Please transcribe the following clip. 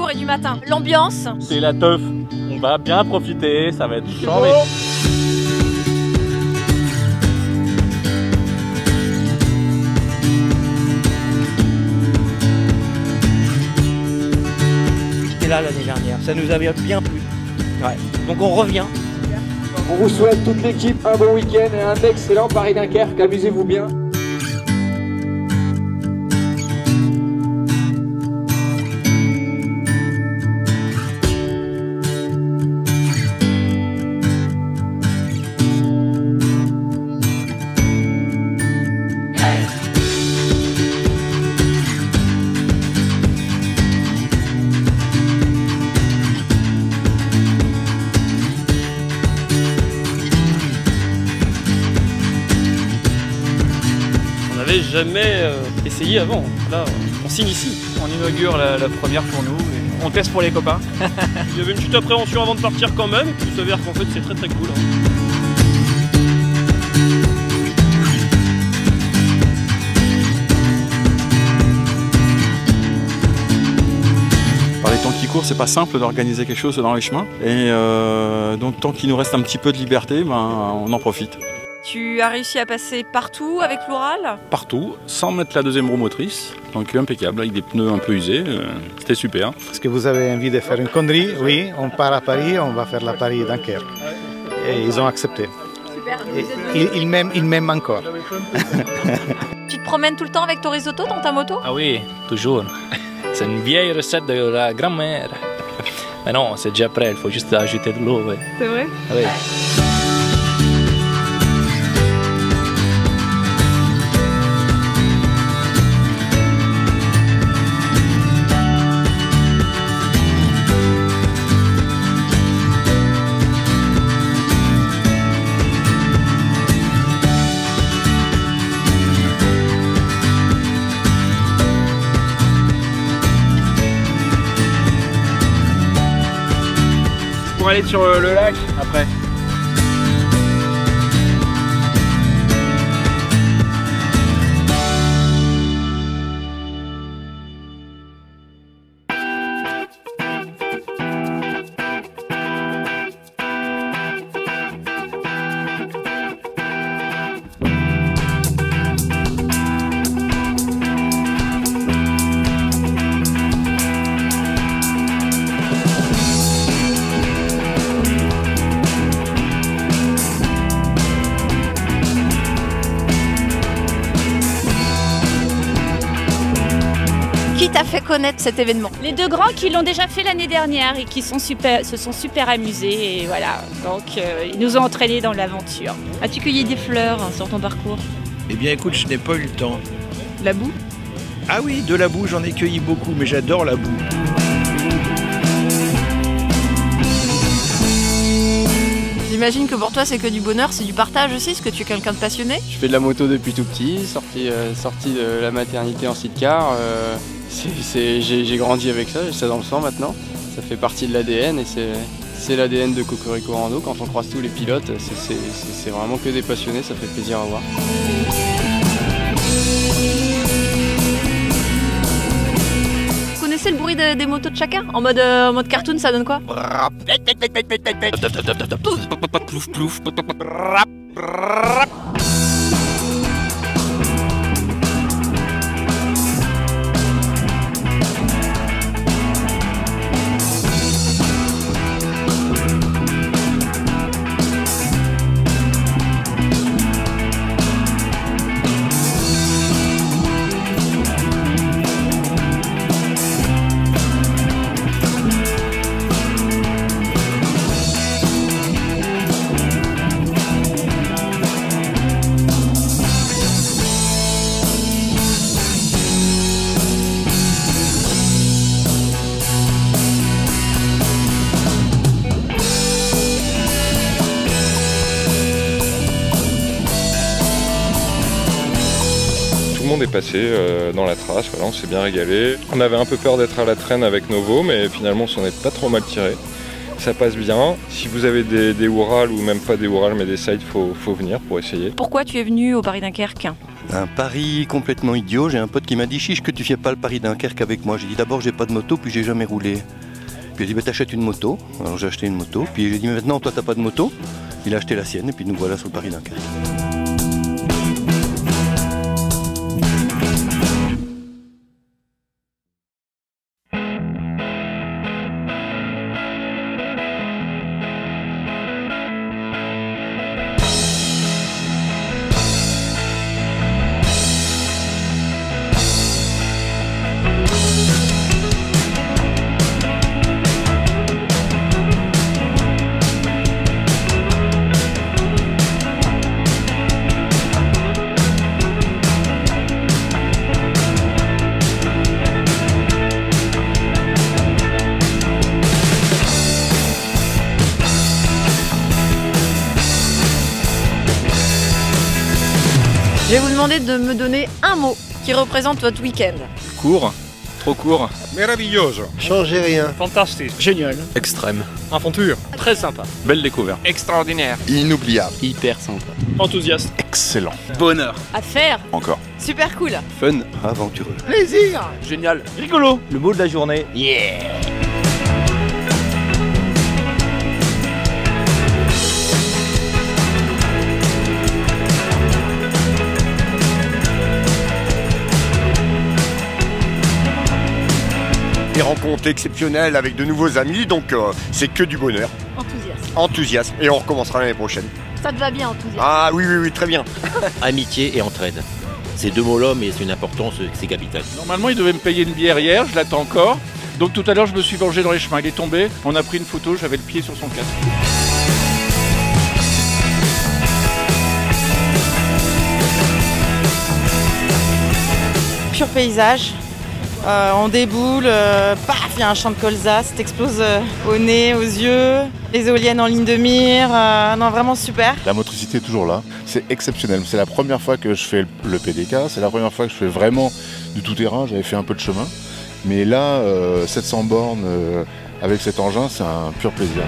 jour et du matin. L'ambiance? C'est la teuf. On va bien profiter, ça va être chambé. J'étais là l'année dernière, ça nous avait bien plu. Ouais. Donc on revient. On vous souhaite toute l'équipe un bon week-end et un excellent Paris-Dunkerque. Amusez-vous bien. Jamais essayé avant. Là, on signe ici. On inaugure la première pour nous et on teste pour les copains. Il y avait une petite appréhension avant de partir quand même, et puis il s'avère qu'en fait c'est très cool. Par les temps qui courent, c'est pas simple d'organiser quelque chose dans les chemins. Et donc tant qu'il nous reste un petit peu de liberté, ben, on en profite. Tu as réussi à passer partout avec l'Oural? Partout, sans mettre la deuxième roue motrice, donc impeccable, avec des pneus un peu usés, c'était super. Est-ce que vous avez envie de faire une connerie? Oui, on part à Paris, on va faire la Paris-Dunkerque. Et ils ont accepté. Super. Ils m'aiment encore. Tu te promènes tout le temps avec ton risotto dans ta moto? Ah oui, toujours. C'est une vieille recette de la grand-mère. Mais non, c'est déjà prêt, il faut juste ajouter de l'eau. Ouais. C'est vrai? Ah oui. Pour aller sur le lac après. Qui t'a fait connaître cet événement? Les deux grands qui l'ont déjà fait l'année dernière et qui se sont super amusés. Et voilà, donc ils nous ont entraînés dans l'aventure. As-tu cueilli des fleurs sur ton parcours? Eh bien écoute, je n'ai pas eu le temps. La boue? Ah oui, de la boue, j'en ai cueilli beaucoup, mais j'adore la boue. J'imagine que pour toi c'est que du bonheur, c'est du partage aussi, parce que tu es quelqu'un de passionné. Je fais de la moto depuis tout petit, sorti de la maternité en sidecar. J'ai grandi avec ça, j'ai ça dans le sang maintenant. Ça fait partie de l'ADN et c'est l'ADN de Cocorico Rando. Quand on croise tous les pilotes, c'est vraiment que des passionnés, ça fait plaisir à voir. Vous connaissez le bruit des motos de chacun? En mode cartoon, ça donne quoi? Est passé dans la trace, voilà, on s'est bien régalé. On avait un peu peur d'être à la traîne avec Novo, mais finalement on s'en est pas trop mal tiré. ça passe bien. Si vous avez des Oural ou même pas des Oural mais des sites, faut venir pour essayer. Pourquoi tu es venu au Paris-Dunkerque? Un pari complètement idiot. J'ai un pote qui m'a dit chiche que tu fais pas le Paris-Dunkerque avec moi. J'ai dit d'abord j'ai pas de moto, puis j'ai jamais roulé. Puis il a dit bah, t'achètes une moto. Alors j'ai acheté une moto. Puis j'ai dit mais maintenant toi t'as pas de moto. Il a acheté la sienne et puis nous voilà sur le Paris-Dunkerque. Je vais vous demander de me donner un mot qui représente votre week-end. Court, trop court. Meraviglioso. Changez rien. Fantastique. Génial. Extrême. Aventure. Très sympa. Belle découverte. Extraordinaire. Inoubliable. Hyper sympa. Enthousiaste. Excellent. Bonheur. À faire. Encore. Super cool. Fun, aventureux. Plaisir. Génial. Rigolo. Le mot de la journée, yeah! Des rencontres exceptionnelles avec de nouveaux amis, donc c'est que du bonheur. Enthousiasme. Enthousiasme, et on recommencera l'année prochaine. Ça te va bien, enthousiasme? Ah oui, oui, oui, très bien. Amitié et entraide. Ces deux mots-là, mais c'est une importance, c'est capital. Normalement, il devait me payer une bière hier, je l'attends encore. Donc tout à l'heure, je me suis vengé dans les chemins. Il est tombé, on a pris une photo, j'avais le pied sur son casque. Pur paysage. On déboule, paf, il y a un champ de colza, ça t'explose au nez, aux yeux, les éoliennes en ligne de mire, non vraiment super. La motricité est toujours là, c'est exceptionnel. C'est la première fois que je fais le PDK, c'est la première fois que je fais vraiment du tout-terrain, j'avais fait un peu de chemin. Mais là, 700 bornes avec cet engin, c'est un pur plaisir.